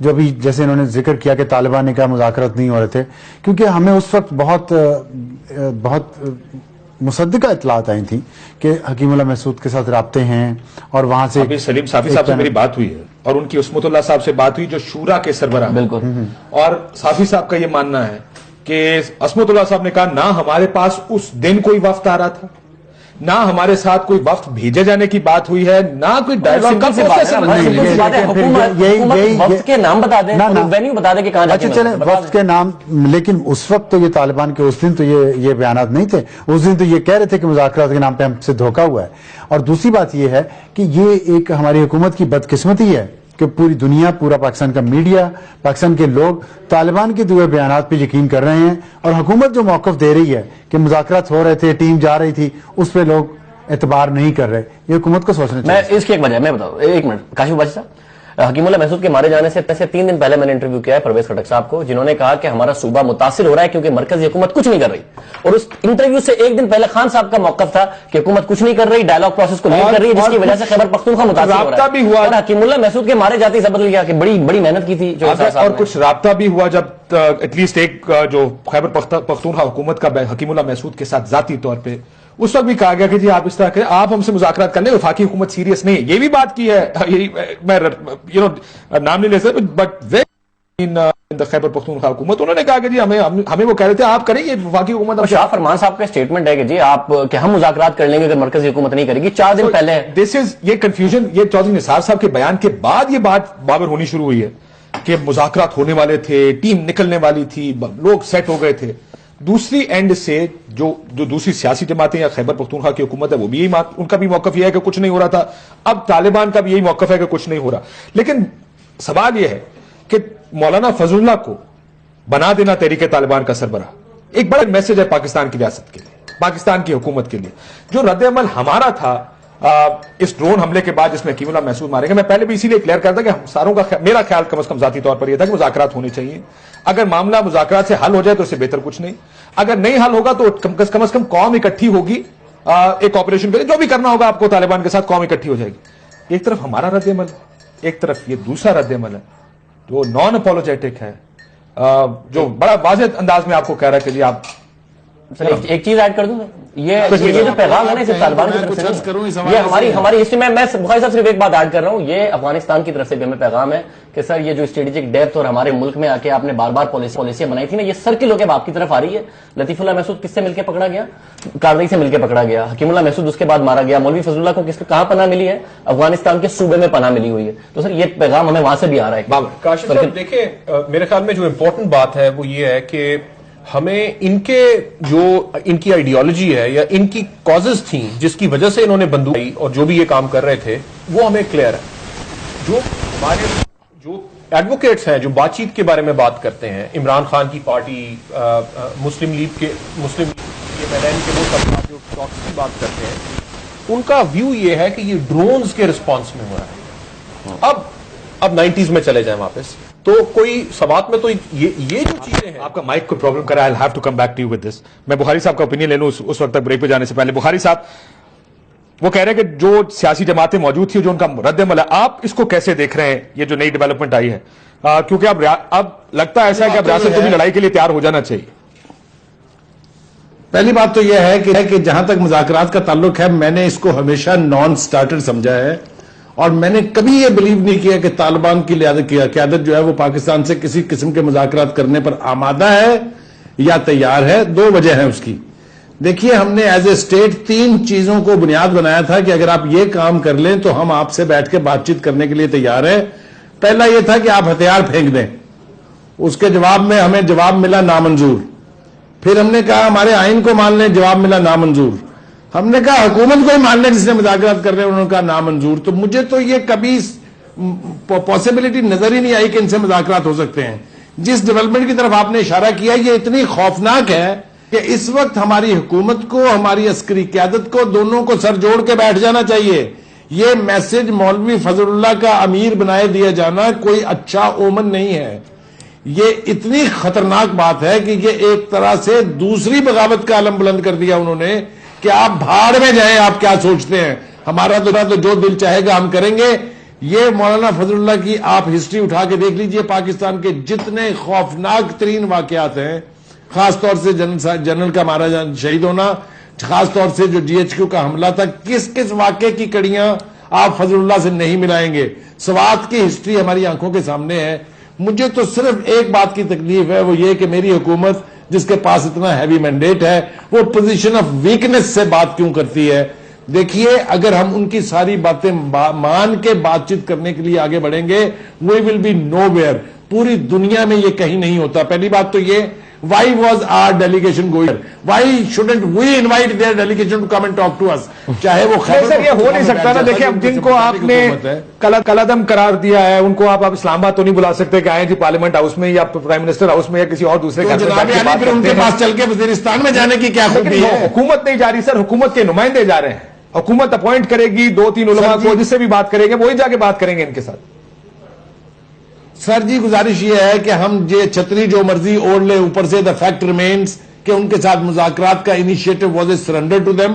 جو ابھی جیسے انہوں نے ذکر کیا کہ طالبان نے کہا مذاکرات نہیں ہو رہے تھے، کیونکہ ہمیں اس وقت بہت مصدقہ اطلاعات آئی تھیں کہ حکیم اللہ محسود کے ساتھ رابطے ہیں، اور وہاں سے ابھی سلیم صافی صاحب سے میری بات ہوئی ہے اور ان کی عصمت اللہ صاحب سے بات ہوئی جو شورا کے سربراہ، بالکل، اور صافی صاحب کا یہ ماننا ہے کہ عصمت اللہ صاحب نے کہا نہ ہمارے پاس اس دن کوئی وفد آ رہا تھا، نہ ہمارے ساتھ کوئی وفد بھیجے جانے کی بات ہوئی ہے، نہ کوئی ڈائلاگ کا وقت کے نام بتا دیں، وینیو بتا دیں کہ کہاں اچھا چلیں وقت کے نام، لیکن اس وقت تو یہ طالبان کے اس دن تو یہ بیانات نہیں تھے، اس دن تو یہ کہہ رہے تھے کہ مذاکرات کے نام پہ ہم سے دھوکہ ہوا ہے. اور دوسری بات یہ ہے کہ یہ ایک ہماری حکومت کی بدقسمتی ہے کہ پوری دنیا، پورا پاکستان کا میڈیا، پاکستان کے لوگ طالبان کے دیے بیانات پہ یقین کر رہے ہیں، اور حکومت جو موقف دے رہی ہے کہ مذاکرات ہو رہے تھے، ٹیم جا رہی تھی، اس پہ لوگ اعتبار نہیں کر رہے. یہ حکومت کو سوچنا چاہیے. میں اس کی ایک وجہ میں بتاؤں، ایک منٹ کاشف باجی صاحب، حکیم اللہ محسود کے مارے جانے سے 3 دن پہلے میں نے انٹرویو کیا ہے پرویز خٹک صاحب کو، جنہوں نے کہا کہ ہمارا صوبہ متاثر ہو رہا ہے کیونکہ مرکزی حکومت کچھ نہیں کر رہی، اور اس انٹرویو سے 1 دن پہلے خان صاحب کا موقف تھا کہ حکومت کچھ نہیں کر رری، ڈائلاگ پروسیس کو لیڈ کر رہی ہے، جس کی وجہ سے خیبر پختونخوا متاثر ہو رہا ہے. اور حکیم اللہ محسود کے مارے جاتے ہی سب بدل گیا کہ بڑی محنت کی تھی اور کچھ رابطہ بھی ہوا جب ایٹ لیسٹ ایک جو خیبر پختونخوا حکومت کا حکیم اللہ محسود کے ساتھ ذاتی طور پہ اس وقت بھی کہا گیا کہ جی آپ اس طرح کریں، آپ ہم سے مذاکرات کرنے، وفاقی حکومت سیریس نہیں ہے. یہ بھی بات کی ہے، میں نام نہیں لے سکتا، بٹ خیبر پختونخوا حکومت انہوں نے کہا کہ جی ہمیں وہ کہہ رہے تھے آپ کریں، یہ وفاقی حکومت. شاہ فرمان صاحب کا اسٹیٹمنٹ ہے کہ جی آپ کہ ہم مذاکرات کر لیں گے اگر مرکزی حکومت نہیں کرے گی. 4 دن پہلے یہ کنفیوژن، یہ چودھری نثار صاحب کے بیان کے بعد یہ بات بابر ہونی شروع ہوئی ہے کہ مذاکرات ہونے والے تھے، ٹیم نکلنے والی تھی، لوگ سیٹ ہو گئے تھے. دوسری اینڈ سے جو دوسری سیاسی جماعتیں یا خیبر پختونخوا کی حکومت ہے وہ بھی ان کا بھی موقف یہ ہے کہ کچھ نہیں ہو رہا تھا. اب طالبان کا بھی یہی موقف ہے کہ کچھ نہیں ہو رہا. لیکن سوال یہ ہے کہ مولانا فضل اللہ کو بنا دینا تحریک طالبان کا سربراہ ایک بڑا میسج ہے پاکستان کی ریاست کے لیے، پاکستان کی حکومت کے لیے. جو رد عمل ہمارا تھا اس ڈرون حملے کے بعد جس میں حکیم اللہ محسود مارے گئے، میں پہلے بھی اسی لیے کلیئر کرتا کہ ہم ساروں کا میرا خیال کم از کم ذاتی طور پر یہ تھا کہ مذاکرات ہونے چاہیے. اگر معاملہ مذاکرات سے حل ہو جائے تو اس سے بہتر کچھ نہیں، اگر نہیں حل ہوگا تو کم از کم قوم اکٹھی ہوگی، ایک آپریشن کرے، جو بھی کرنا ہوگا آپ کو طالبان کے ساتھ قوم اکٹھی ہو جائے گی. ایک طرف ہمارا رد عمل ہے، ایک طرف یہ دوسرا رد عمل ہے جو نان اپولوجیٹک ہے، جو بڑا واضح انداز میں آپ کو کہہ رہا ہے کہ جی آپ. ایک چیز ایڈ کر دوں، یہ جو پیغام ہے نا اسے طالبان کی طرف سے، یہ ہماری ہسٹری میں بخاری صاحب صرف ایک بات ایڈ کر رہا ہوں، یہ افغانستان کی طرف سے بھی ہمیں پیغام ہے کہ سر یہ جو اسٹریٹجک ڈیپتھ اور ہمارے ملک میں آ کے آپ نے بار بار پالیسیاں بنائی تھی نا، یہ سرکل ہو کے آپ کی طرف آ رہی ہے. لطیف اللہ محسود کس سے مل کے پکڑا گیا؟ کارنئی سے مل کے پکڑا گیا. حکیم اللہ محسود اس کے بعد مارا گیا. مولوی فضل اللہ کو کہاں پناہ ملی ہے؟ افغانستان کے صوبے میں پناہ ملی ہوئی ہے. تو سر یہ پیغام ہمیں وہاں سے بھی آ رہا ہے. کاشف صاحب دیکھیں، میرے خیال میں جو امپورٹنٹ بات ہے وہ یہ ہے کہ ہمیں ان کی آئیڈیالوجی ہے یا ان کی کازز تھیں جس کی وجہ سے انہوں نے بندوق لی اور جو بھی یہ کام کر رہے تھے وہ ہمیں کلیئر ہے. جو ہمارے جو ایڈوکیٹس ہیں جو بات چیت کے بارے میں بات کرتے ہیں، عمران خان کی پارٹی، مسلم لیگ کے میدان کے وہ طبقات جو ٹاکس کی بات کرتے ہیں، ان کا ویو یہ ہے کہ یہ ڈرونز کے رسپانس میں ہو رہا ہے. اب 90s میں چلے جائیں واپس تو کوئی سوات میں تو یہ جو چیزیں ہیں. آپ کا مائک کو پرابلم کرا ہے. I'll have to come back to you with this. میں بخاری صاحب کا اوپینین لے لوں اس وقت تک بریک پہ جانے سے پہلے. بخاری صاحب وہ کہہ رہے ہیں کہ جو سیاسی جماعتیں موجود تھیں جو ان کا رد عمل ہے، آپ اس کو کیسے دیکھ رہے ہیں یہ جو نئی ڈیولپمنٹ آئی ہے؟ کیونکہ اب لگتا ہے ایسا ہے کہ اب ریاست کو بھی لڑائی کے لیے تیار ہو جانا چاہیے. پہلی بات تو یہ ہے کہ جہاں تک مذاکرات کا تعلق ہے، میں نے اس کو ہمیشہ نان سٹارٹر سمجھا ہے، اور میں نے کبھی یہ بلیو نہیں کیا کہ طالبان کی قیادت جو ہے وہ پاکستان سے کسی قسم کے مذاکرات کرنے پر آمادہ ہے یا تیار ہے. 2 وجہ ہیں اس کی. دیکھیے، ہم نے ایز اے اسٹیٹ 3 چیزوں کو بنیاد بنایا تھا کہ اگر آپ یہ کام کر لیں تو ہم آپ سے بیٹھ کے بات چیت کرنے کے لیے تیار ہیں. پہلا یہ تھا کہ آپ ہتھیار پھینک دیں. اس کے جواب میں ہمیں جواب ملا نامنظور. پھر ہم نے کہا ہمارے آئین کو مان لیں، جواب ملا نامنظور. ہم نے کہا حکومت کو ہی مان لیں جس نے مذاکرات کر رہے ہیں، انہوں نے کہا نامنظور. تو مجھے تو یہ کبھی پاسبلٹی نظر ہی نہیں آئی کہ ان سے مذاکرات ہو سکتے ہیں. جس ڈیولپمنٹ کی طرف آپ نے اشارہ کیا یہ اتنی خوفناک ہے کہ اس وقت ہماری حکومت کو، ہماری عسکری قیادت کو، دونوں کو سر جوڑ کے بیٹھ جانا چاہیے. یہ میسج مولوی فضل اللہ کا امیر بنائے دیا جانا کوئی اچھا اومن نہیں ہے. یہ اتنی خطرناک بات ہے کہ یہ ایک طرح سے دوسری بغاوت کا علم بلند کر دیا انہوں نے کہ آپ بھاڑ میں جائیں، آپ کیا سوچتے ہیں، ہمارا تو جو دل چاہے گا ہم کریں گے. یہ مولانا فضل اللہ کی آپ ہسٹری اٹھا کے دیکھ لیجئے، پاکستان کے جتنے خوفناک ترین واقعات ہیں، خاص طور سے جنرل کا مارا شہید ہونا، خاص طور سے جو GHQ کا حملہ تھا، کس کس واقعے کی کڑیاں آپ فضل اللہ سے نہیں ملائیں گے. سوات کی ہسٹری ہماری آنکھوں کے سامنے ہے. مجھے تو صرف ایک بات کی تکلیف ہے، وہ یہ کہ میری حکومت جس کے پاس اتنا ہیوی مینڈیٹ ہے وہ پوزیشن آف ویکنس سے بات کیوں کرتی ہے. دیکھیے اگر ہم ان کی ساری باتیں مان کے بات چیت کرنے کے لیے آگے بڑھیں گے، وی ول بی نو ویئر. پوری دنیا میں یہ کہیں نہیں ہوتا. پہلی بات تو یہ، why was our delegation going? Why shouldn't we invite their delegation to come and talk to us? چاہے وہ سر یہ ہو نہیں سکتا نا. دیکھیں اب جن کو آپ نے کلعدم قرار دیا ہے ان کو آپ اسلام آباد تو نہیں بلا سکتے کہ آئیں جی پارلیمنٹ ہاؤس میں یا پرائم منسٹر ہاؤس میں یا کسی اور دوسرے گھر میں. پھر ان کے پاس چل کے وزیرستان میں جانے کی کیا خوبی ہے؟ حکومت نہیں جا رہی سر، حکومت کے نمائندے جا رہے ہیں. حکومت اپوائنٹ کرے گی 2-3 علماء کو، جس سے بھی بات کریں گے وہی جا کے بات کریں گے ان کے ساتھ. سر جی گزارش یہ ہے کہ ہم یہ چھتری جو مرضی اوڑھ لے اوپر سے، دا فیکٹ ریمینز کہ ان کے ساتھ مذاکرات کا initiative was a surrender to them,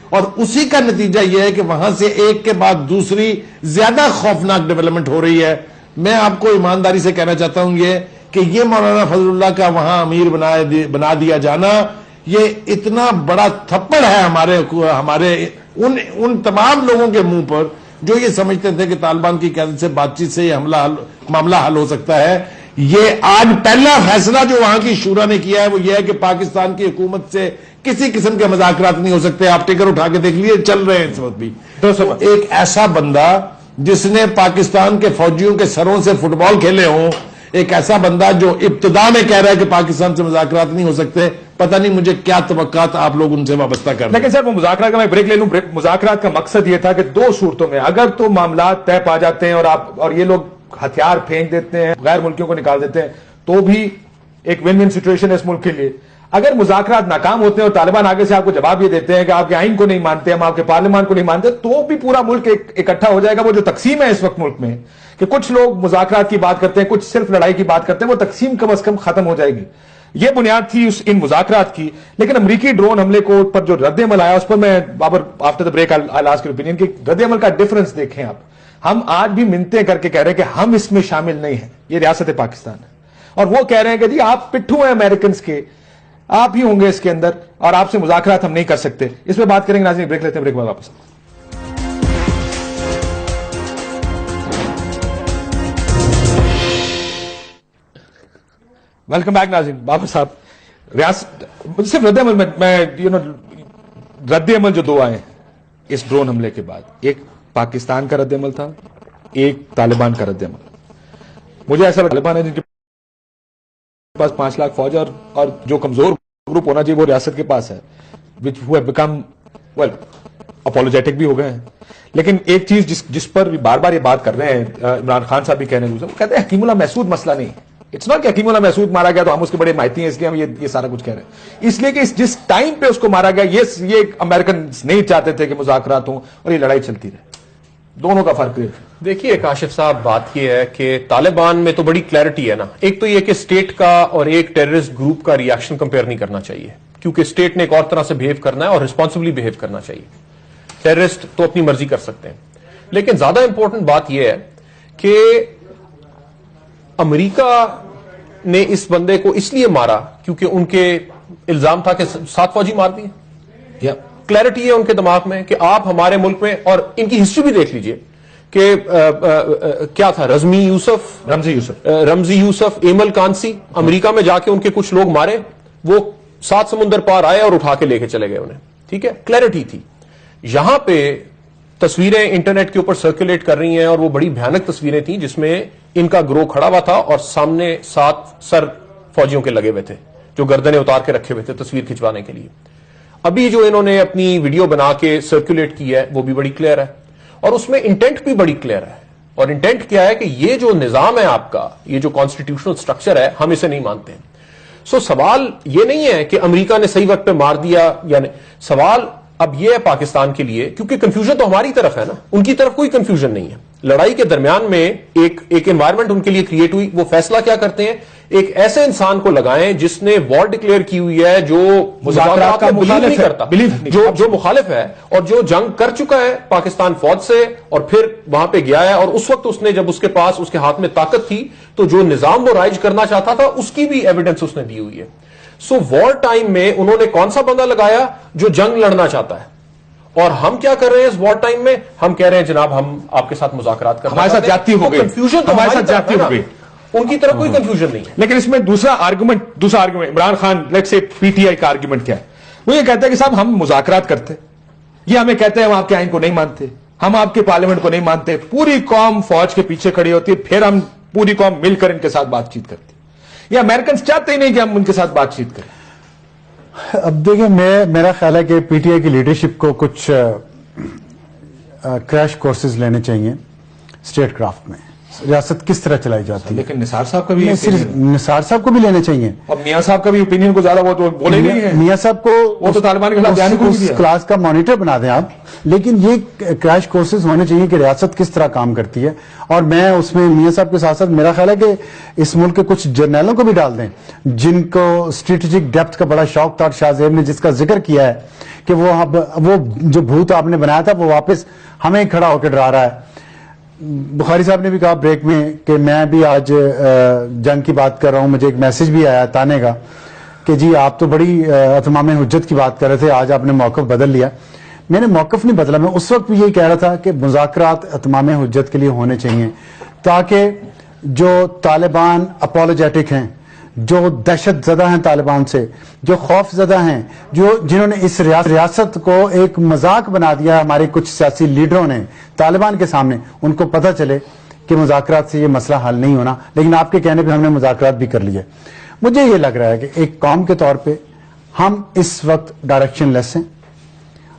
اور اسی کا نتیجہ یہ ہے کہ وہاں سے ایک کے بعد دوسری زیادہ خوفناک ڈیولپمنٹ ہو رہی ہے. میں آپ کو ایمانداری سے کہنا چاہتا ہوں یہ کہ یہ مولانا فضل اللہ کا وہاں امیر بنا دیا جانا، یہ اتنا بڑا تھپڑ ہے ہمارے ان تمام لوگوں کے منہ پر جو یہ سمجھتے تھے کہ طالبان کی قیادت سے بات چیت سے یہ معاملہ حل ہو سکتا ہے. یہ آج پہلا فیصلہ جو وہاں کی شورا نے کیا ہے وہ یہ ہے کہ پاکستان کی حکومت سے کسی قسم کے مذاکرات نہیں ہو سکتے. آپ ٹکر اٹھا کے دیکھ لیجیے، چل رہے ہیں اس وقت بھی. ایک ایسا بندہ جس نے پاکستان کے فوجیوں کے سروں سے فٹ بال کھیلے ہوں، ایک ایسا بندہ جو ابتدا میں کہہ رہا ہے کہ پاکستان سے مذاکرات نہیں ہو سکتے، پتہ نہیں مجھے کیا توقعات آپ لوگ ان سے وابستہ کر رہے ہیں. لیکن سر وہ مذاکرات کا میں بریک لے لوں. مذاکرات کا مقصد یہ تھا کہ 2 صورتوں میں اگر تو معاملات طے پا جاتے ہیں اور یہ لوگ ہتھیار پھینک دیتے ہیں، غیر ملکیوں کو نکال دیتے ہیں، تو بھی ایک ون ون سچویشن ہے اس ملک کے لیے. اگر مذاکرات ناکام ہوتے ہیں اور طالبان آگے سے آپ کو جواب یہ دیتے ہیں کہ آپ کے آئین کو نہیں مانتے، ہم آپ کے پارلیمان کو نہیں مانتے، تو بھی پورا ملک اکٹھا ہو جائے گا. وہ جو تقسیم ہے اس وقت ملک میں کہ کچھ لوگ مذاکرات کی بات کرتے ہیں، کچھ صرف لڑائی کی بات کرتے ہیں، وہ تقسیم کم از کم ختم ہو جائے گی. یہ بنیاد تھی ان مذاکرات کی. لیکن امریکی ڈرون حملے کو پر جو رد عمل آیا اس پر میں after the break I ask your opinion کہ رد عمل کا ڈفرنس دیکھیں آپ. ہم آج بھی منتیں کر کے کہہ رہے ہیں کہ ہم اس میں شامل نہیں ہیں، یہ ریاست پاکستان ہے، اور وہ کہہ رہے ہیں کہ جی آپ پٹھو ہیں امریکنز کے، آپ ہی ہوں گے اس کے اندر اور آپ سے مذاکرات ہم نہیں کر سکتے. اس پہ بات کریں گے. ناظرین بریک لیتے ہیں، بریک بعد واپس. ویلکم بیک ناظرین. بابر صاحب، ریاست صرف رد عمل میں رد عمل جو 2 آئے اس ڈرون حملے کے بعد، ایک پاکستان کا رد عمل تھا، ایک طالبان کا رد عمل. مجھے ایسا لگتا ہے طالبان ہے جن کے پاس 5 لاکھ فوج اور جو کمزور گروپ ہونا چاہیے وہ ریاست کے پاس ہے، which who have become well apologetic بھی ہو گئے ہیں. لیکن ایک چیز جس پر بار بار یہ بات کر رہے ہیں، عمران خان صاحب بھی کہہ رہے ہیں، وہ کہتے ہیں حکیم اللہ محسود مسئلہ نہیں. اٹس ناٹ کہ حکیم اللہ محسود مارا گیا تو ہم اس کے بڑے مائتی ہیں اس لیے ہم یہ سارا کچھ کہہ رہے ہیں. اس لیے کہ جس ٹائم پہ اس کو مارا گیا یہ امریکنز نہیں چاہتے تھے کہ مذاکرات ہوں اور یہ لڑائی چلتی رہے. دونوں کا فرق ہے. دیکھیے کاشف صاحب، بات یہ ہے کہ طالبان میں تو بڑی کلیئرٹی ہے نا. ایک تو یہ کہ اسٹیٹ کا اور ایک ٹیررسٹ گروپ کا ریاکشن کمپیئر نہیں کرنا چاہیے، کیونکہ اسٹیٹ نے ایک اور طرح سے بہیو کرنا ہے اور ریسپانسبلی بہیو کرنا چاہیے. ٹیررسٹ تو اپنی مرضی کر سکتے ہیں، لیکن زیادہ امپورٹنٹ بات یہ ہے کہ امریکہ نے اس بندے کو اس لیے مارا کیونکہ ان کے الزام تھا کہ 7 فوجی مار دیے. کلیئرٹی ہے ان کے دماغ میں کہ آپ ہمارے ملک میں، اور ان کی ہسٹری بھی دیکھ لیجئے کہ کیا تھا، رمزی یوسف، ایمل کانسی، امریکہ میں جا کے ان کے کچھ لوگ مارے، وہ 7 سمندر پار آئے اور اٹھا کے لے کے چلے گئے انہیں. ٹھیک ہے، کلیئرٹی تھی. یہاں پہ تصویریں انٹرنیٹ کے اوپر سرکولیٹ کر رہی ہیں اور وہ بڑی بھیانک تصویریں تھیں جس میں ان کا گروہ کھڑا ہوا تھا اور سامنے 7 سر فوجیوں کے لگے ہوئے تھے جو گردنیں اتار کے رکھے ہوئے تھے تصویر کھنچوانے کے لیے. ابھی جو انہوں نے اپنی ویڈیو بنا کے سرکولیٹ کی ہے وہ بھی بڑی کلیئر ہے اور اس میں انٹینٹ بھی بڑی کلیئر ہے. اور انٹینٹ کیا ہے کہ یہ جو نظام ہے آپ کا، یہ جو کانسٹیٹیوشنل سٹرکچر ہے، ہم اسے نہیں مانتے ہیں. سو سوال یہ نہیں ہے کہ امریکہ نے صحیح وقت پہ مار دیا یا نہیں. سوال اب یہ ہے پاکستان کے لیے، کیونکہ کنفیوژن تو ہماری طرف ہے نا، ان کی طرف کوئی کنفیوژن نہیں ہے. لڑائی کے درمیان میں ایک انوائرمنٹ ان کے لیے کریٹ ہوئی، وہ فیصلہ کیا کرتے ہیں. ایک ایسے انسان کو لگائیں جس نے وار ڈکلیئر کی ہوئی ہے, جو مذاکرات کا میں believe مخالف نہیں ہے, کرتا, believe نہیں جو مخالف ہے اور جو جنگ کر چکا ہے پاکستان فوج سے اور پھر وہاں پہ گیا ہے, اور اس وقت اس نے جب اس کے پاس اس کے ہاتھ میں طاقت تھی تو جو نظام وہ رائج کرنا چاہتا تھا اس کی بھی ایویڈنس اس نے دی ہوئی ہے. سو وار ٹائم میں انہوں نے کون سا بندہ لگایا جو جنگ لڑنا چاہتا ہے, اور ہم کیا کر رہے ہیں اس وار ٹائم میں؟ ہم کہہ رہے ہیں جناب ہم آپ کے ساتھ مذاکرات کرنا ہمارے ساتھ چاہتے ہیں. جاتی ہو گئی, کنفیوژن ہمارے ساتھ جاتی ہو گئی, ان کی طرف کوئی کنفیوژن نہیں ہے. لیکن اس میں دوسرا argument Imran Khan let's say P T I کا آرگومنٹ کیا ہے؟ وہ یہ کہتا ہے کہ صاحب ہم مذاکرات کرتے, یہ ہمیں کہتے ہیں ہم آپ کے آئین کو نہیں مانتے, ہم آپ کے پارلیمنٹ کو نہیں مانتے, پوری قوم فوج کے پیچھے کھڑی ہوتی ہے, پھر ہم پوری قوم مل کر ان کے ساتھ بات چیت کرتے. یہ امریکنز چاہتے ہی نہیں کہ ہم ان کے ساتھ بات چیت کریں. اب دیکھیں, میرا خیال ہے کہ پی ٹی آئی کی لیڈرشپ کو کچھ کریش کورسز لینے چاہیے اسٹیٹ کرافٹ میں, ریاست کس طرح چلائی جاتی ہے. لیکن نثار صاحب کا بھی صرف نثار صاحب کو بھی لینے چاہیے, اور میاں صاحب کا بھی اوپینین کو زیادہ وہ تو بولے نہیں ہے. میاں صاحب کو وہ تو طالبان کے خلاف بیان کو اس کلاس کا مانیٹر بنا دیں آپ, لیکن یہ کریش کورسز ہونے چاہیے کہ ریاست کس طرح کام کرتی ہے. اور میں اس میں میاں صاحب کے ساتھ ساتھ میرا خیال ہے کہ اس ملک کے کچھ جرنیلوں کو بھی ڈال دیں جن کو اسٹریٹجک ڈیپتھ کا بڑا شوق تھا, شاہ زیب نے جس کا ذکر کیا ہے کہ وہ جو بھوت آپ نے بنایا تھا وہ واپس ہمیں کھڑا ہو کے ڈرا رہا ہے. بخاری صاحب نے بھی کہا بریک میں کہ میں بھی آج جنگ کی بات کر رہا ہوں, مجھے ایک میسج بھی آیا تانے کا کہ جی آپ تو بڑی اتمام حجت کی بات کر رہے تھے, آج آپ نے موقف بدل لیا. میں نے موقف نہیں بدلا, میں اس وقت بھی یہی کہہ رہا تھا کہ مذاکرات اتمام حجت کے لیے ہونے چاہیے تاکہ جو طالبان اپولوجیٹک ہیں, جو دہشت زدہ ہیں طالبان سے, جو خوف زدہ ہیں, جنہوں نے اس ریاست کو ایک مذاق بنا دیا ہمارے کچھ سیاسی لیڈروں نے طالبان کے سامنے, ان کو پتہ چلے کہ مذاکرات سے یہ مسئلہ حل نہیں ہونا. لیکن آپ کے کہنے پہ ہم نے مذاکرات بھی کر لیے. مجھے یہ لگ رہا ہے کہ ایک قوم کے طور پہ ہم اس وقت ڈائریکشن لیس ہیں,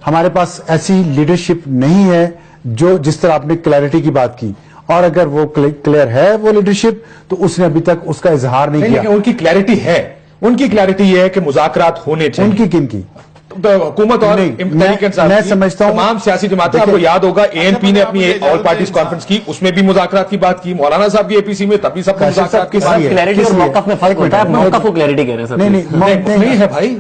ہمارے پاس ایسی لیڈرشپ نہیں ہے جس طرح آپ نے کلیئرٹی کی بات کی, اور اگر وہ کلیئر ہے وہ لیڈرشپ تو اس نے ابھی تک اس کا اظہار نہیں کیا. لیکن ان کی کلیئرٹی ہے, ان کی کلیئرٹی یہ ہے کہ مذاکرات ہونے چاہیے. ان کی کن کی حکومت اور تحریک انصاف میں سمجھتا ہوں تمام سیاسی جماعتیں, آپ کو یاد ہوگا اے این پی نے اپنی آل پارٹیز کانفرنس کی, اس میں بھی مذاکرات کی بات کی, مولانا صاحب کی اے پی سی میں تب بھی سب مذاکرات کی بات. کلیئرٹی اور موقف میں فرق ہوتا ہے, موقف کو کلیئرٹی کہہ رہے ہیں سر. نہیں ہے بھائی,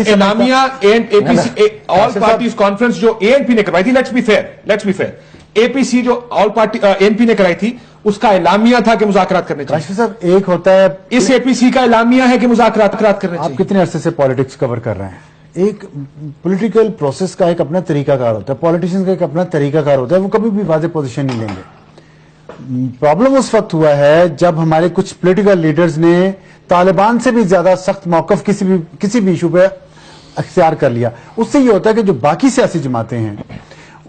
اعلامیہ اے پی سی آل پارٹیز کانفرنس جو اے این پی نے کروائی تھی, لیٹس بی فیئر, اے پی سی جو آل پارٹی اے این پی نے کرائی تھی اس کا اعلامیہ تھا کہ مذاکرات کرنے چاہیے. کاشف صاحب ایک ہوتا ہے, اس اے پی سی کا اعلامیہ ہے کہ مذاکرات کرنے آپ چاہیے. کتنے عرصے سے پالیٹکس کور کر رہے ہیں, ایک پولیٹیکل پروسیس کا ایک اپنا طریقہ کار ہوتا ہے, پالیٹیشین کا ایک اپنا طریقہ کار ہوتا ہے, وہ کبھی بھی واضح پوزیشن نہیں لیں گے. پرابلم اس وقت ہوا ہے جب ہمارے کچھ پولیٹیکل لیڈرز نے طالبان سے بھی زیادہ سخت موقف کسی بھی ایشو پہ اختیار کر لیا. اس سے یہ ہوتا ہے کہ جو باقی سیاسی جماعتیں ہیں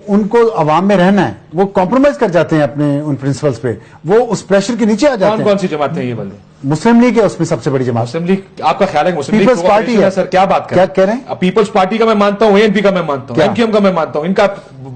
ان کو عوام میں رہنا ہے, وہ کمپرومائز کر جاتے ہیں اپنے ان پرنسپلز پہ, وہ اس پریشر کے نیچے آ جاتے ہیں. کون سی جماعتیں یہ بولے؟ مسلم لیگ ہے اس میں سب سے بڑی جماعت. مسلم لیگ, آپ کا خیال ہے مسلم لیگ پیپلز پارٹی ہے سر, کیا بات کیا کہہ رہے ہیں؟ پیپلز پارٹی کا میں مانتا ہوں, اے این پی کا میں مانتا ہوں, ایم کیو ایم کا میں مانتا ہوں, ان کا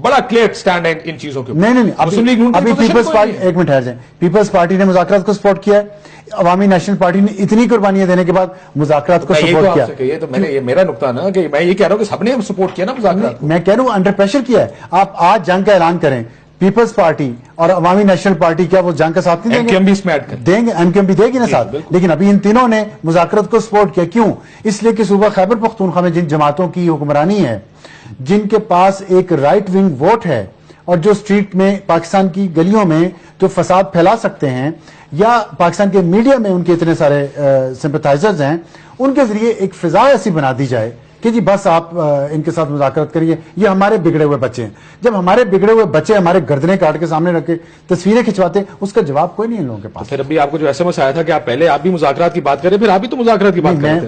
بڑا کلیئر سٹینڈ ہے ان چیزوں کے. نہیں, ابھی پیپلز پارٹی, ایک منٹ ٹھہر جائیں, پیپلز پارٹی نے مذاکرات کو سپورٹ کیا ہے, عوامی نیشنل پارٹی نے اتنی قربانیاں دینے کے بعد مذاکرات کو سپورٹ کیا. یہ تو میں نے, یہ میرا نقطہ نا کہ میں یہ کہہ رہا ہوں کہ سب نے سپورٹ کیا نا مذاکرات. میں کہہ رہا ہوں انڈر پریشر کیا ہے. آپ آج جنگ کا اعلان کریں, پیپلز پارٹی اور عوامی نیشنل پارٹی کیا وہ جنگ کا ساتھ نہیں ایم کیو ایم بھی اس میں ایڈ کر دیں گے؟ ایم کیو ایم بھی دے گی نا ساتھ, لیکن ابھی ان تینوں نے مذاکرات کو سپورٹ کیا. کیوں؟ اس لیے کہ صوبہ خیبر پختونخوا میں جن جماعتوں کی حکمرانی ہے, جن کے پاس ایک رائٹ ونگ ووٹ ہے, اور جو اسٹریٹ میں پاکستان کی گلیوں میں جو فساد پھیلا سکتے ہیں, یا پاکستان کے میڈیا میں ان کے اتنے سارے سمپتھائزرز ہیں, ان کے ذریعے ایک فضا ایسی بنا دی جائے کہ جی بس آپ ان کے ساتھ مذاکرات کریے, یہ ہمارے بگڑے ہوئے بچے ہیں. جب ہمارے بگڑے ہوئے بچے ہمارے گردنیں کاٹ کے سامنے رکھ کے تصویریں کھنچواتے ہیں, اس کا جواب کوئی نہیں ان لوگوں کے پاس. پھر ابھی آپ کو جو ایس ایم ایس آیا تھا کہ آپ پہلے آپ بھی مذاکرات کی بات کریں, پھر آپ بھی تو مذاکرات کی بات کرتے ہیں.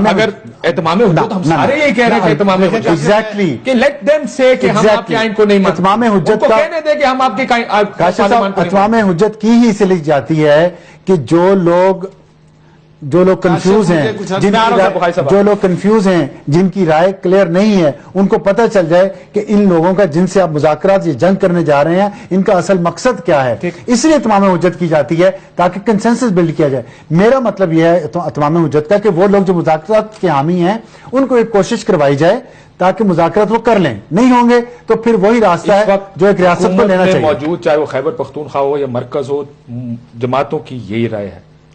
اگر اہتمام حجت, ہم سارے یہ کہہ رہے ہیں کہ اہتمام حجت, ایگزیکٹلی, کہ لیٹ دیم سے کہ ہم آپ کے آئین کو نہیں مانتے, اہتمام حجت کا کہنے دیں کہ ہم آپ کے اہتمام حجت کی ہی سے لکھ جاتی ہے کہ جو لوگ کنفیوز ہیں, جن کی رائے کلیئر نہیں ہے, ان کو پتہ چل جائے کہ ان لوگوں کا جن سے آپ مذاکرات یہ جنگ کرنے جا رہے ہیں, ان کا اصل مقصد کیا ہے. اس لیے اتمام حجت کی جاتی ہے تاکہ کنسنسس بلڈ کیا جائے. میرا مطلب یہ ہے اتمام حجت کا کہ وہ لوگ جو مذاکرات کے حامی ہیں ان کو ایک کوشش کروائی جائے تاکہ مذاکرات وہ کر لیں. نہیں ہوں گے تو پھر وہی راستہ ہے جو ایک ریاست کو لینا چاہیے. موجود چاہے وہ خیبر پختونخوا ہو یا مرکز ہو, جماعتوں کی یہی رائے ہے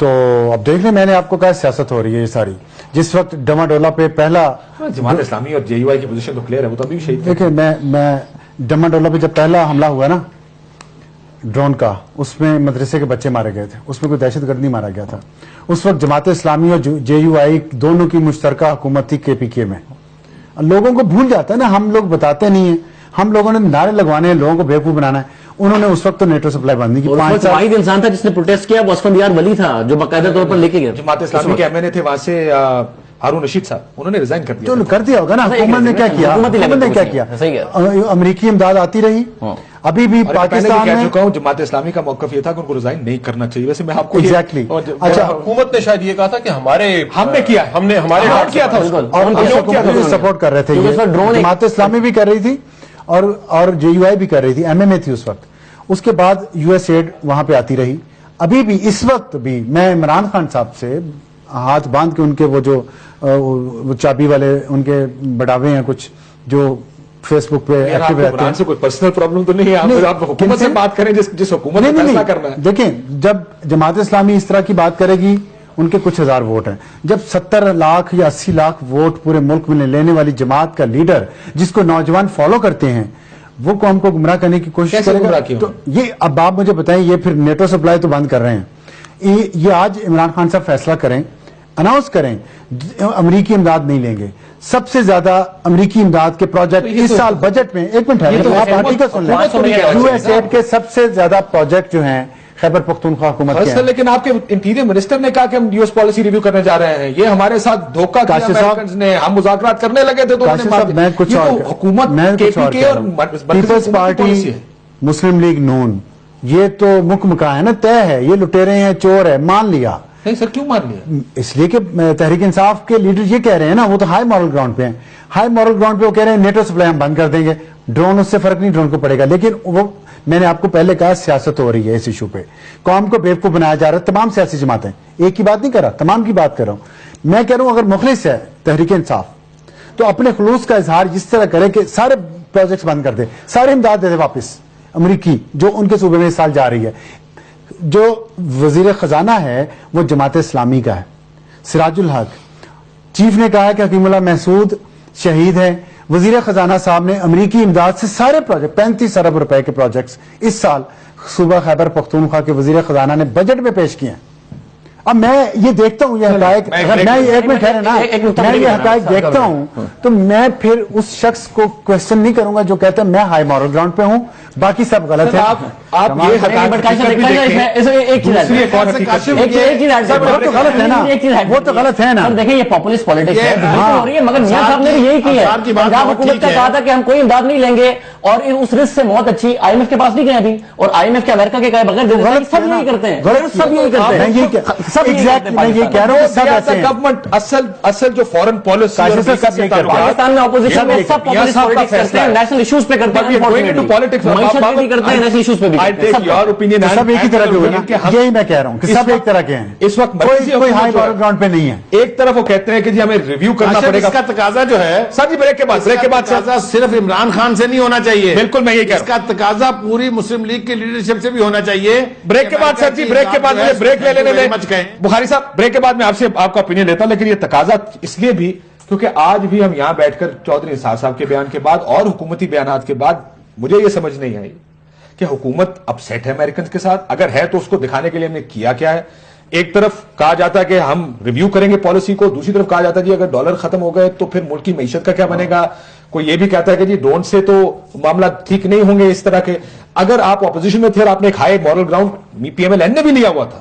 تو اب دیکھ لیں, میں نے آپ کو کہا سیاست ہو رہی ہے یہ ساری. جس وقت ڈماڈولا پہ پہلا جماعت اسلامی اور JUI کی پوزیشن تو کلیئر ہے, وہ تو ابھی بھی شہید. دیکھیں میں ڈماڈولا پہ جب پہلا حملہ ہوا نا ڈرون کا, اس میں مدرسے کے بچے مارے گئے تھے, اس میں کوئی دہشت گرد نہیں مارا گیا تھا. اس وقت جماعت اسلامی اور JUI دونوں کی مشترکہ حکومت تھی KPK میں. لوگوں کو بھول جاتا ہے نا, ہم لوگ بتاتے نہیں ہیں, ہم لوگوں نے نعرے لگوانے ہیں, لوگوں کو بیوقوف بنانا ہے. انہوں نے اس وقت تو نیٹو سپلائی بند نہیں کی. 5 سال واحد انسان تھا جس نے پروٹیسٹ کیا, وہ اسفندیار ولی تھا جو باقاعدہ طور پر لے کے گیا. جماعت اسلامی کے MNA تھے وہاں سے ہارون رشید صاحب, انہوں نے ریزائن کر دیا. تو کر دیا ہوگا نا. حکومت نے کیا کیا, حکومت نے کیا کیا, امریکی امداد آتی رہی. ابھی بھی پاکستان میں کہہ چکا ہوں, جماعت اسلامی کا موقف یہ تھا کہ ان کو ریزائن نہیں کرنا چاہیے. ویسے میں آپ کو ایگزیکٹلی, اچھا, حکومت نے شاید یہ کہا تھا کہ ہم نے کیا, ہم نے ہمارے ہاتھ کیا تھا اس کو, اور سپورٹ کر رہے تھے. جماعت اسلامی بھی کر رہی تھی اور JUI بھی کر رہی تھی, MMA تھی اس وقت. اس کے بعد USAID وہاں پہ آتی رہی. ابھی بھی اس وقت بھی میں عمران خان صاحب سے ہاتھ باندھ کے, ان کے وہ جو چابی والے ان کے بڑاوے ہیں کچھ جو فیس بک پہ ایکٹیو رہتے ہیں. سے کوئی پرسنل پرابلم تو نہیں ہے, آپ حکومت سے بات کریں جس حکومت نے فیصلہ کرنا ہے. دیکھیں, جب جماعت اسلامی اس طرح کی بات کرے گی, ان کے کچھ ہزار ووٹ ہیں. جب 70 لاکھ یا 80 لاکھ ووٹ پورے ملک میں لینے والی جماعت کا لیڈر, جس کو نوجوان فالو کرتے ہیں, وہ قوم کو گمراہ کرنے کی کوشش کرے گا, تو یہ اب آپ مجھے بتائیں, یہ پھر نیٹو سپلائی تو بند کر رہے ہیں. یہ آج عمران خان صاحب فیصلہ کریں, اناؤنس کریں, امریکی امداد نہیں لیں گے. سب سے زیادہ امریکی امداد کے پروجیکٹ اس سال بجٹ میں, ایک منٹ ہے, آپ آرٹی کا سن لیں, USAID کے سب سے زیادہ پروجیکٹ جو ہیں خیبر پختونخوا حکومت کے ہیں. لیکن آپ کے انٹیریئر منسٹر نے کہا کہ ہم US پالیسی ریویو کرنے جا رہے ہیں. یہ ہمارے ساتھ دھوکہ کیا امریکنز نے, ہم مذاکرات کرنے لگے تھے تو میں کچھ اور حکومت KPK اور پیپلز پارٹی, مسلم لیگ نون, یہ تو مکمکا ہے نا, طے ہے, یہ لٹیرے ہیں, چور ہے, مان لیا. نہیں سر, کیوں مان لیا؟ اس لیے کہ تحریک انصاف کے لیڈر یہ کہہ رہے ہیں نا, وہ تو ہائی مورل گراؤنڈ پہ ہیں. ہائی مورل گراؤنڈ پہ وہ کہہ رہے ہیں نیٹو سپلائی ہم بند کر دیں گے, ڈرون اس سے فرق نہیں ڈرون کو پڑے گا. لیکن وہ میں نے آپ کو پہلے کہا سیاست ہو رہی ہے اس ایشو پہ, قوم کو بیوقوف بنایا جا رہا ہے. تمام سیاسی جماعتیں, ایک کی بات نہیں کر رہا, تمام کی بات کر رہا ہوں. میں کہہ رہا ہوں اگر مخلص ہے تحریک انصاف تو اپنے خلوص کا اظہار اس طرح کرے کہ سارے پروجیکٹس بند کر دے, سارے امداد دے دے واپس امریکی جو ان کے صوبے میں اس سال جا رہی ہے. جو وزیر خزانہ ہے وہ جماعت اسلامی کا ہے, سراج الحق. چیف نے کہا ہے کہ حکیم اللہ محسود شہید ہیں. وزیر خزانہ صاحب نے امریکی امداد سے سارے پروجیکٹ 35 ارب روپے کے پروجیکٹس اس سال صوبہ خیبر پختونخوا کے وزیر خزانہ نے بجٹ میں پیش کیے ہیں. اب میں یہ دیکھتا ہوں, یہ حقائق, اگر میں ایک منٹ ہے نا, میں یہ حقائق دیکھتا ہوں تو میں پھر اس شخص کو کوشچن نہیں کروں گا جو کہتا ہے میں ہائی مورل گراؤنڈ پہ ہوں, باقی سب غلط ہے. آپ یہ وہ تو غلط ہے نا. دیکھیں یہ پاپولسٹ پالیٹکس ہے, مگر میاں صاحب نے بھی یہی کی ہے. پنجاب حکومت کا کہا تھا کہ ہم کوئی امداد نہیں لیں گے, اور اس رسک سے موت اچھی. IMF کے پاس نہیں گئے ابھی, اور IMF کے امریکہ کے بغیر سب یہی کرتے ہیں, سب یہی کرتے ہیں. میں یہ کہہ رہا ہوں سب ایسے ہیں. گورنمنٹ اصل جو فورن پالیسی پاکستان میں اپوزیشن میں سب پاپولسٹ پالیٹکس کرتے ہیں, نیشنل ایشوز پہ کرتے ہیں, معیشت پہ بھی کرتے ہیں, نیشنل ایشوز پہ بھی کرتے ہیں. سب ایک ہی طرح کے ہوئے نا, یہی میں کہہ رہا ہوں کہ سب ایک طرح کے ہیں. اس وقت کوئی ہائی مورل گراؤنڈ پہ نہیں ہے. ایک طرف وہ کہتے ہیں کہ جی ہمیں ریویو کرنا پڑے گا. اس کا تقاضا جو ہے سر جی بریک کے بعد تقاضا صرف عمران خان سے نہیں ہونا چاہیے. بالکل میں یہ کہہ اس کا تقاضا پوری مسلم لیگ کی لیڈرشپ سے بھی ہونا چاہیے. بریک کے بعد سر جی, بریک کے بعد مجھے بریک لے لینے دیں بخاری صاحب. بریک کے بعد میں آپ کا اوپینین لیتا ہوں, لیکن یہ تقاضا اس لیے بھی کیونکہ آج بھی ہم یہاں بیٹھ کر چودھری نثار صاحب کے بیان کے بعد اور حکومتی بیانات کے بعد مجھے یہ سمجھ نہیں آئی کہ حکومت اپ سیٹ ہے امریکنز کے ساتھ. اگر ہے تو اس کو دکھانے کے لیے ہم نے کیا کیا ہے. ایک طرف کہا جاتا ہے کہ ہم ریویو کریں گے پالیسی کو, دوسری طرف کہا جاتا ہے جی اگر ڈالر ختم ہو گئے تو پھر ملک کی معیشت کا کیا بنے گا. کوئی یہ بھی کہتا ہے کہ جی ڈرون سے تو معاملات ٹھیک نہیں ہوں گے. اس طرح کے اگر آپ اپوزیشن میں تھے اور آپ نے ایک ہائی مورل گراؤنڈ PMLN نے بھی لیا ہوا تھا.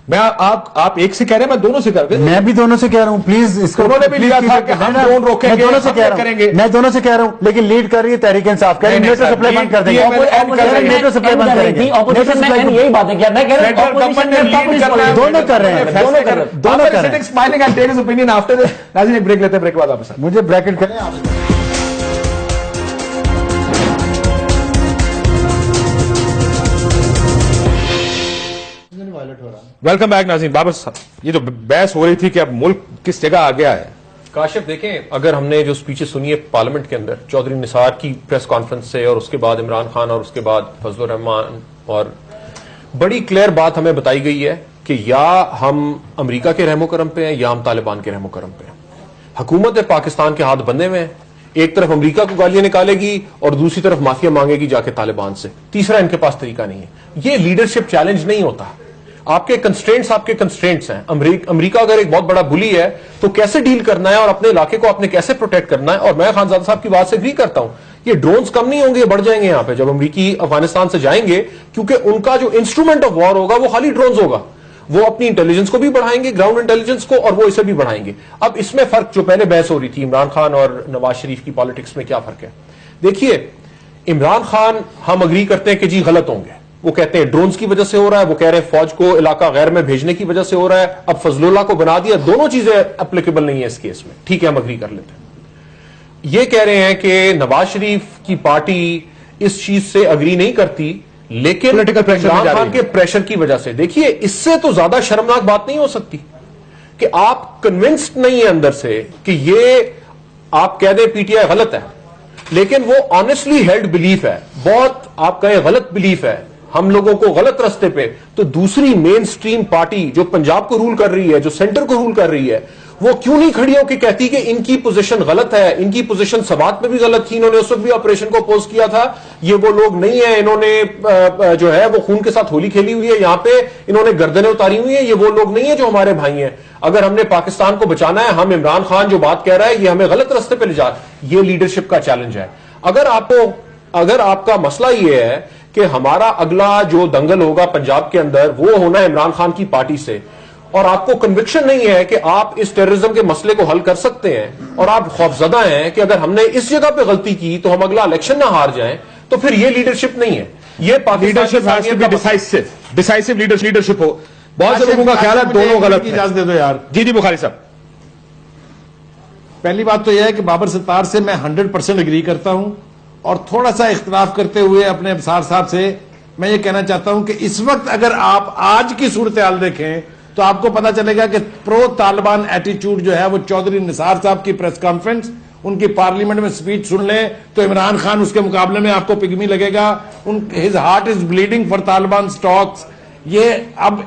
میں آپ ایک سے کہہ رہے ہیں, میں دونوں سے کہہ رہا ہوں. میں بھی دونوں سے کہہ رہا ہوں پلیز. اس کو انہوں نے بھی لیا تھا کہ ہم ڈرون روکیں گے, دونوں سے کہہ رہا کریں گے. ہوں, میں دونوں سے کہہ رہا ہوں, لیکن لیڈ کر رہی ہے تحریک انصاف. کہہ رہی ہے نیٹو سپلائی بند کر دیں گے, نیٹو سپلائی بند کریں گے. یہی بات ہے کیا میں کہہ رہا ہوں دونوں کر رہے ہیں, دونوں کر رہے ہیں. Smiling and take his opinion after this. ناظرین ایک بریک لیتے ہیں, بریک کے بعد واپس. مجھے بریکٹ کریں آپ. ویلکم بیک ناظرین. واپس یہ جو بحث ہو رہی تھی کہ اب ملک کس جگہ آ گیا ہے. کاشف دیکھیں, اگر ہم نے جو سپیچز سنی ہے پارلیمنٹ کے اندر چودھری نثار کی پریس کانفرنس سے, اور اس کے بعد عمران خان, اور اس کے بعد فضل الرحمان, اور بڑی کلیئر بات ہمیں بتائی گئی ہے کہ یا ہم امریکہ کے رحم و کرم پہ ہیں یا ہم طالبان کے رحم و کرم پہ ہیں. حکومت پاکستان کے ہاتھ بندھے ہوئے ہیں. ایک طرف امریکہ کو گالیاں نکالے گی اور دوسری طرف معافیا مانگے گی جا کے طالبان سے. تیسرا ان کے پاس طریقہ نہیں ہے. یہ لیڈرشپ چیلنج نہیں ہوتا. آپ کے کنسٹرینٹس ہیں. امریکہ اگر ایک بہت بڑا بلی ہے تو کیسے ڈیل کرنا ہے اور اپنے علاقے کو آپ نے کیسے پروٹیکٹ کرنا ہے. اور میں خانزادہ صاحب کی بات سے اگری کرتا ہوں, یہ ڈرونز کم نہیں ہوں گے, بڑھ جائیں گے یہاں پہ جب امریکی افغانستان سے جائیں گے, کیونکہ ان کا جو انسٹرومنٹ آف وار ہوگا وہ خالی ڈرونز ہوگا. وہ اپنی انٹیلیجنس کو بھی بڑھائیں گے, گراؤنڈ انٹیلیجنس کو, اور وہ اسے بھی بڑھائیں گے. اب اس میں فرق جو پہلے بحث ہو رہی تھی عمران خان اور نواز شریف کی پالیٹکس میں کیا فرق ہے. دیکھیے عمران خان ہم اگری کرتے ہیں کہ جی غلط ہوں گے. وہ کہتے ہیں ڈرونز کی وجہ سے ہو رہا ہے, وہ کہہ رہے ہیں فوج کو علاقہ غیر میں بھیجنے کی وجہ سے ہو رہا ہے, اب فضل اللہ کو بنا دیا. دونوں چیزیں اپلیکیبل نہیں ہیں اس کیس میں. ٹھیک ہے, ہم اگری کر لیتے ہیں. یہ کہہ رہے ہیں کہ نواز شریف کی پارٹی اس چیز سے اگری نہیں کرتی لیکن عمران خان کے پریشر کی وجہ سے. دیکھیے اس سے تو زیادہ شرمناک بات نہیں ہو سکتی کہ آپ کنونسڈ نہیں ہیں اندر سے کہ یہ آپ کہہ دیں پی ٹی آئی غلط ہے, لیکن وہ آنےسٹلی ہیلڈ بلیف ہے, بہت آپ کہیں غلط بلیف ہے, ہم لوگوں کو غلط رستے پہ. تو دوسری مین سٹریم پارٹی جو پنجاب کو رول کر رہی ہے, جو سینٹر کو رول کر رہی ہے, وہ کیوں نہیں کھڑی ہو کہ کہتی کہ ان کی پوزیشن غلط ہے. ان کی پوزیشن سوات میں بھی غلط تھی, انہوں نے اس وقت بھی آپریشن کو اپوز کیا تھا. یہ وہ لوگ نہیں ہیں, انہوں نے جو ہے وہ خون کے ساتھ ہولی کھیلی ہوئی ہے, یہاں پہ انہوں نے گردنیں اتاری ہوئی ہیں. یہ وہ لوگ نہیں ہیں جو ہمارے بھائی ہیں. اگر ہم نے پاکستان کو بچانا ہے, ہم عمران خان جو بات کہہ رہا ہے یہ ہمیں غلط رستے پہ لے جا, یہ لیڈرشپ کا چیلنج ہے. اگر آپ کا مسئلہ یہ ہے کہ ہمارا اگلا جو دنگل ہوگا پنجاب کے اندر وہ ہونا ہے عمران خان کی پارٹی سے, اور آپ کو کنوکشن نہیں ہے کہ آپ اس ٹیررزم کے مسئلے کو حل کر سکتے ہیں, اور آپ خوفزدہ ہیں کہ اگر ہم نے اس جگہ پہ غلطی کی تو ہم اگلا الیکشن نہ ہار جائیں, تو پھر یہ لیڈرشپ نہیں ہے. یہ ڈیسائسو لیڈرشپ ہو. بہت سے لوگوں کا خیال ہے دونوں غلط ہیں. اجازت دے دو یار. جی بخاری صاحب. پہلی بات تو یہ ہے کہ بابر ستار سے میں 100% اگری کرتا ہوں, اور تھوڑا سا اختلاف کرتے ہوئے اپنے ابصار صاحب سے میں یہ کہنا چاہتا ہوں کہ اس وقت اگر آپ آج کی صورتحال دیکھیں تو آپ کو پتا چلے گا کہ پرو طالبان ایٹیچیوڈ جو ہے وہ چودھری نثار صاحب کی پریس کانفرنس, ان کی پارلیمنٹ میں سپیچ سن لیں تو عمران خان اس کے مقابلے میں آپ کو پگمی لگے گا. His heart is bleeding for Taliban stocks. یہ اب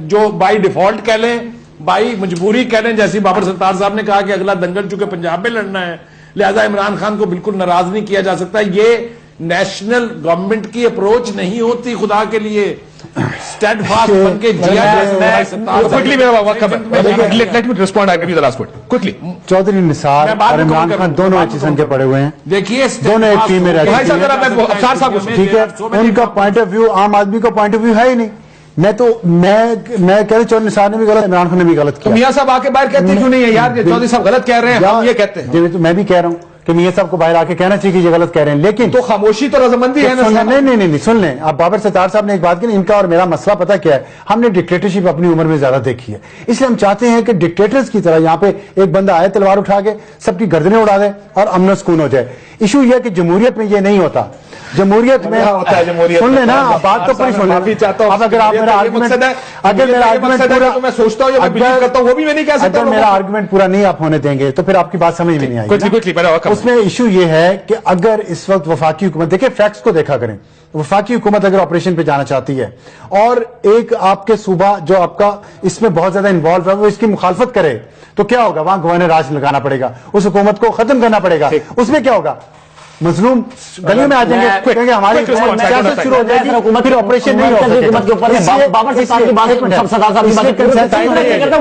جو بائی ڈیفالٹ کہہ لیں, بائی مجبوری کہہ لیں, جیسی بابر ستار صاحب نے کہا کہ اگلا دنگل چونکہ پنجاب میں لڑنا ہے لہذا عمران خان کو بالکل ناراض نہیں کیا جا سکتا. یہ نیشنل گورنمنٹ کی اپروچ نہیں ہوتی خدا کے لیے. اسٹیڈ فاسٹ بن کے چودھری نثار اور عمران خان دونوں ایچ ایس این کے پڑے ہوئے ہیں. دیکھیے دونوں ایک ٹیم میں رہتے ہیں. ٹھیک ہے, ان کا پوائنٹ آف ویو عام آدمی کا پوائنٹ آف ویو ہے ہی نہیں. میں کہہ رہا چودھری نثار نے بھی غلط, عمران خان نے بھی غلط کیا. میاں صاحب آ کے باہر کہتے کیوں نہیں ہے یار چودھری صاحب غلط کہہ رہے ہیں, ہم یہ کہتے ہیں. میں بھی کہہ رہا ہوں کہ میاں صاحب کو باہر آ کے کہنا چاہیے کہ یہ غلط کہہ رہے ہیں, لیکن تو خاموشی تو رضامندی ہے نا. نہیں سن لیں. اب بابر ستار صاحب نے ایک بات کی, ان کا اور میرا مسئلہ پتہ کیا ہے, ہم نے ڈکٹیٹرشپ اپنی عمر میں زیادہ دیکھی ہے, اس لیے ہم چاہتے ہیں کہ ڈکٹیٹرز کی طرح یہاں پہ ایک بندہ آئے تلوار اٹھا کے سب کی گردنیں اڑا دے اور امن و سکون ہو جائے. ایشو یہ کہ جمہوریت میں یہ نہیں ہوتا. جمہوریت میں سن لیں نا, بات تو پوری سن لیں. اب اگر آپ میرا آرگومنٹ پورا نہیں آپ ہونے دیں گے تو پھر آپ کی بات سمجھ میں نہیں آئے گی. اس میں ایشو یہ ہے کہ اگر اس وقت وفاقی حکومت, دیکھیں فیکٹس کو دیکھا کریں, وفاقی حکومت اگر آپریشن پہ جانا چاہتی ہے اور ایک آپ کے صوبہ جو آپ کا اس میں بہت زیادہ انوالو ہے وہ اس کی مخالفت کرے تو کیا ہوگا؟ وہاں گورنر راج لگانا پڑے گا, اس حکومت کو ختم کرنا پڑے گا. اس میں کیا ہوگا؟ مظلوم گلیوں میں آ جائیں گے, کہیں گے ہماری سیاست شروع ہو جائے گی, پھر آپریشن نہیں ہو سکے.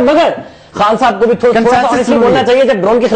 مگر خان صاحب کو بھی تھوڑا بولنا چاہیے جب ڈرون کے خلاف